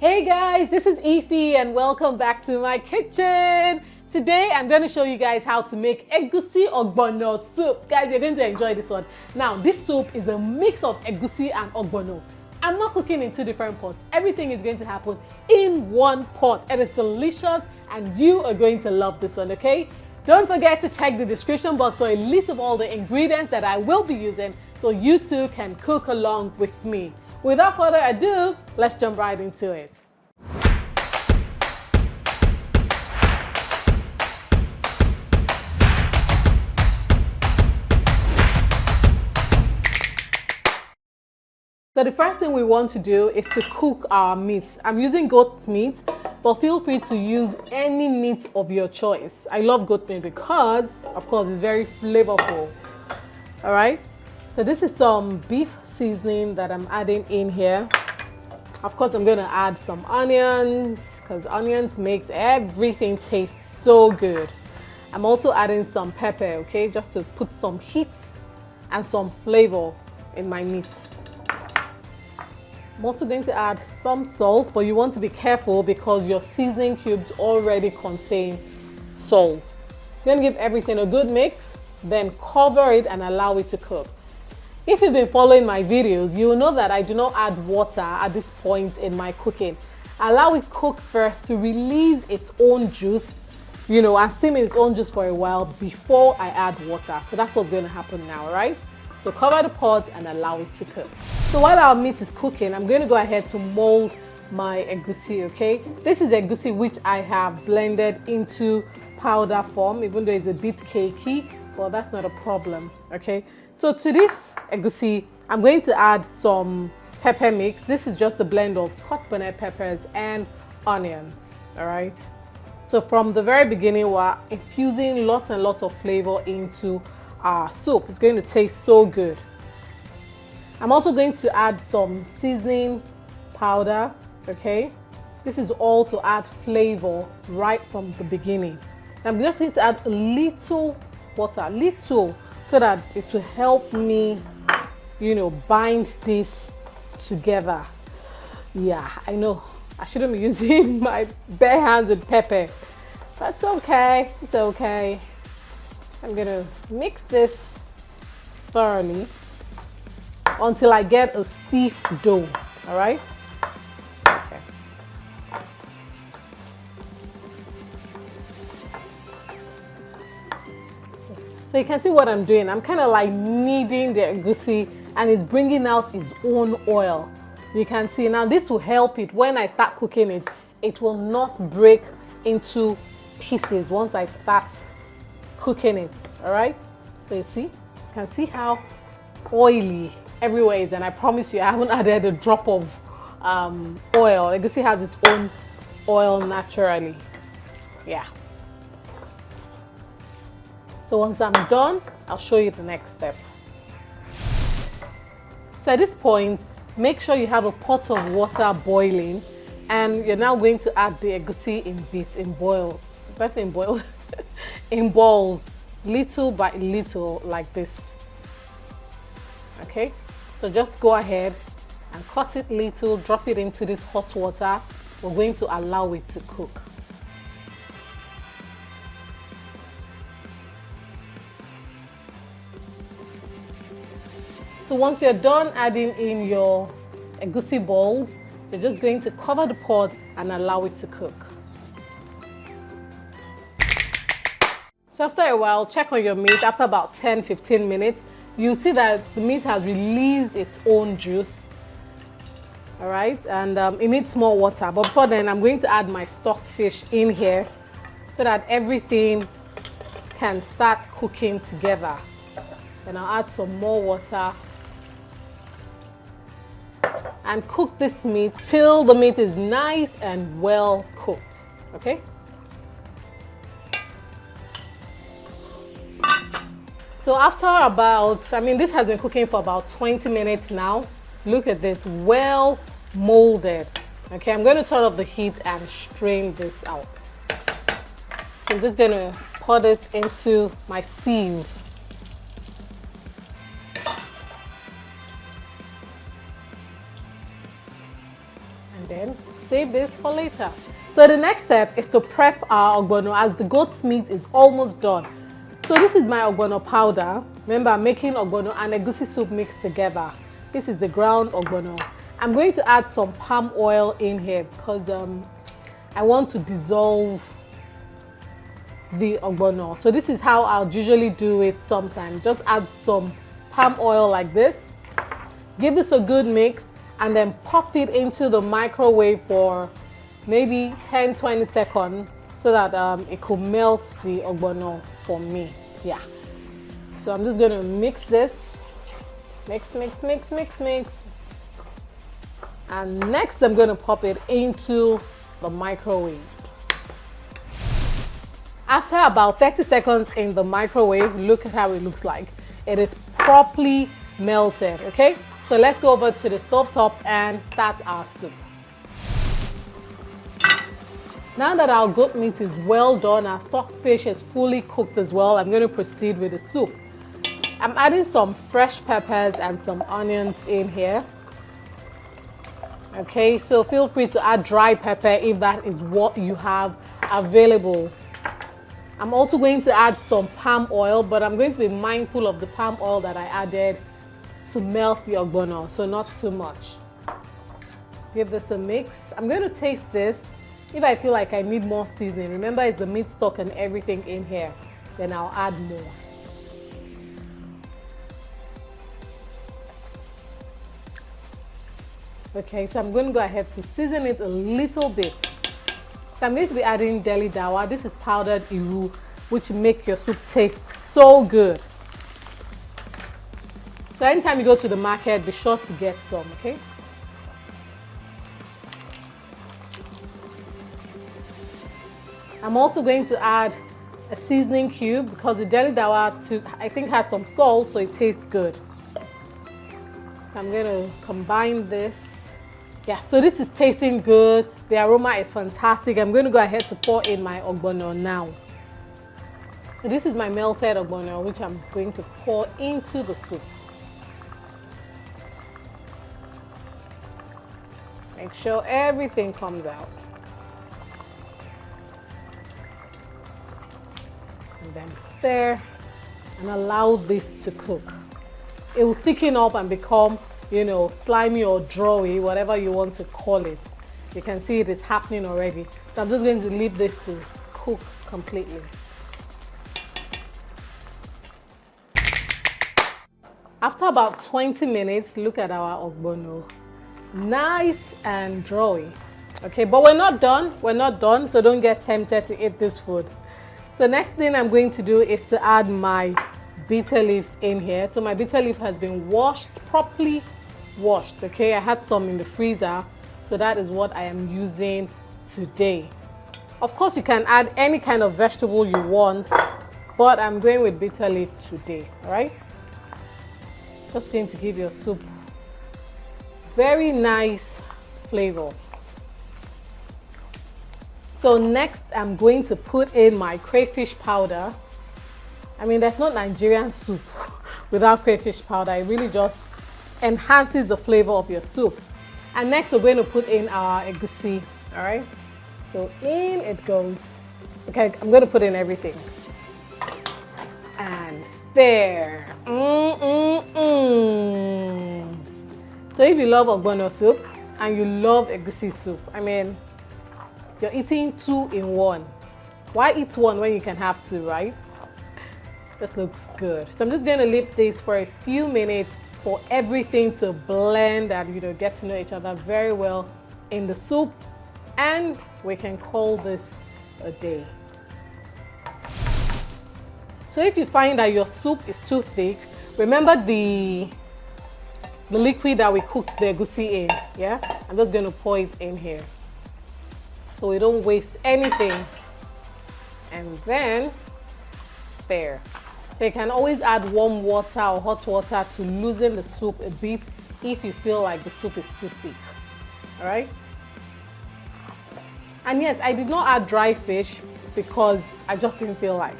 Hey guys, this is Ify and welcome back to my kitchen. Today I'm going to show you guys how to make Egusi Ogbono soup. Guys, you're going to enjoy this one. Now, this soup is a mix of Egusi and Ogbono. I'm not cooking in two different pots. Everything is going to happen in one pot. It is delicious and you are going to love this one, okay? Don't forget to check the description box for a list of all the ingredients that I will be using so you too can cook along with me. Without further ado, let's jump right into it. So the first thing we want to do is to cook our meat. I'm using goat meat, but feel free to use any meat of your choice. I love goat meat because, of course, it's very flavorful. All right, so this is some beef seasoning that I'm adding in here. Of course, I'm going to add some onions because onions makes everything taste so good. I'm also adding some pepper, okay, just to put some heat and some flavor in my meat. I'm also going to add some salt, but you want to be careful because your seasoning cubes already contain salt. You're going to give everything a good mix, then cover it and allow it to cook. If you've been following my videos, you will know that I do not add water at this point in my cooking. I allow it cook first to release its own juice, and steam its own juice for a while before I add water. So that's what's going to happen now, right? So cover the pot and allow it to cook. So while our meat is cooking, I'm going to go ahead to mold my egusi, okay? This is egusi which I have blended into powder form, even though it's a bit cakey, but that's not a problem, okay? So to this egusi, I'm going to add some pepper mix. This is just a blend of Scotch bonnet peppers and onions, all right? So from the very beginning, we're infusing lots and lots of flavor into our soup. It's going to taste so good. I'm also going to add some seasoning powder, okay? This is all to add flavor right from the beginning. I'm just going to add a little water, so that it will help me, bind this together. Yeah, I know I shouldn't be using my bare hands with pepper. That's okay, it's okay. I'm gonna mix this thoroughly until I get a stiff dough, all right? Okay. So you can see what I'm doing. I'm kind of like kneading the egusi and it's bringing out its own oil. You can see now this will help it when I start cooking it. It will not break into pieces once I start cooking it, all right? So you see, you can see how oily everywhere is, and I promise you I haven't added a drop of oil. Egusi has its own oil naturally. Yeah. So once I'm done, I'll show you the next step. So at this point, make sure you have a pot of water boiling, and you're now going to add the egusi in bits, in boil. That's in boil, in balls, little by little, like this. Okay, so just go ahead and cut it little, drop it into this hot water. We're going to allow it to cook. So once you're done adding in your egusi balls, you're just going to cover the pot and allow it to cook. So after a while, check on your meat. After about 10-15 minutes, you see that the meat has released its own juice. All right, and it needs more water. But before then, I'm going to add my stocked fish in here so that everything can start cooking together. Then I'll add some more water and cook this meat till the meat is nice and well cooked, okay? So after about, this has been cooking for about 20 minutes now. Look at this, well molded. Okay, I'm going to turn off the heat and strain this out. So I'm just going to pour this into my sieve. And then save this for later. So the next step is to prep our ogbono, as the goat's meat is almost done. So this is my ogbono powder. Remember, I'm making ogbono and egusi soup mixed together. This is the ground ogbono. I'm going to add some palm oil in here because I want to dissolve the ogbono. So this is how I'll usually do it sometimes. Just add some palm oil like this. Give this a good mix and then pop it into the microwave for maybe 10-20 seconds so that it could melt the ogbono for me. Yeah. So I'm just going to mix this. Mix, mix, mix, mix, mix. And next I'm going to pop it into the microwave. After about 30 seconds in the microwave, look at how it looks like. It is properly melted, okay? So let's go over to the stove top and start our soup. Now that our goat meat is well done, our stockfish is fully cooked as well, I'm going to proceed with the soup. I'm adding some fresh peppers and some onions in here. Okay, so feel free to add dry pepper if that is what you have available. I'm also going to add some palm oil, but I'm going to be mindful of the palm oil that I added to melt the ogbono, so not too much. Give this a mix. I'm going to taste this. If I feel like I need more seasoning, remember it's the meat stock and everything in here, then I'll add more. Okay, so I'm going to go ahead to season it a little bit. So I'm going to be adding Deli Dawa. This is powdered iru, which make your soup taste so good. So anytime you go to the market, be sure to get some, okay? I'm also going to add a seasoning cube because the Deli Dawa, I think, has some salt, so it tastes good. I'm going to combine this. Yeah, so this is tasting good. The aroma is fantastic. I'm going to go ahead to pour in my ogbono now. This is my melted ogbono, which I'm going to pour into the soup. Make sure everything comes out. And then stir and allow this to cook. It will thicken up and become, you know, slimy or drawy, whatever you want to call it. You can see it is happening already. So I'm just going to leave this to cook completely. After about 20 minutes, look at our ogbono. Nice and drawy. Okay, but we're not done. We're not done, so don't get tempted to eat this food. So next thing I'm going to do is to add my bitter leaf in here. So my bitter leaf has been washed, properly washed. Okay, I had some in the freezer, so that is what I am using today. Of course, you can add any kind of vegetable you want, but I'm going with bitter leaf today. All right, just going to give your soup very nice flavor. So next I'm going to put in my crayfish powder. I mean, there's no Nigerian soup without crayfish powder. It really just enhances the flavor of your soup. And next we're going to put in our egusi. All right, so in it goes. Okay, I'm going to put in everything and stir. So if you love ogbono soup and you love egusi soup, I mean, you're eating 2 in 1. Why eat 1 when you can have 2, right? This looks good. So I'm just going to leave this for a few minutes for everything to blend and, you know, get to know each other very well in the soup, and we can call this a day. So if you find that your soup is too thick, remember the liquid that we cooked the egusi in. Yeah, I'm just going to pour it in here so we don't waste anything, and then stir. So you can always add warm water or hot water to loosen the soup a bit if you feel like the soup is too thick. All right, and yes, I did not add dry fish because I just didn't feel like.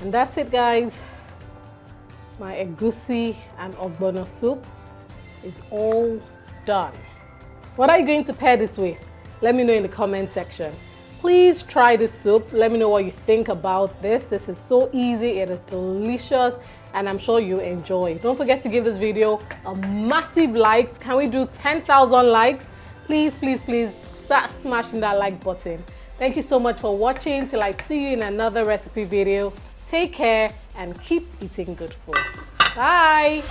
And that's it, guys. My egusi and ogbono soup is all done. What are you going to pair this with? Let me know in the comment section. Please try this soup. Let me know what you think about this. This is so easy, it is delicious, and I'm sure you enjoy. Don't forget to give this video a massive likes. Can we do 10,000 likes? Please, please, please start smashing that like button. Thank you so much for watching. Till I see you in another recipe video. Take care and keep eating good food. Bye.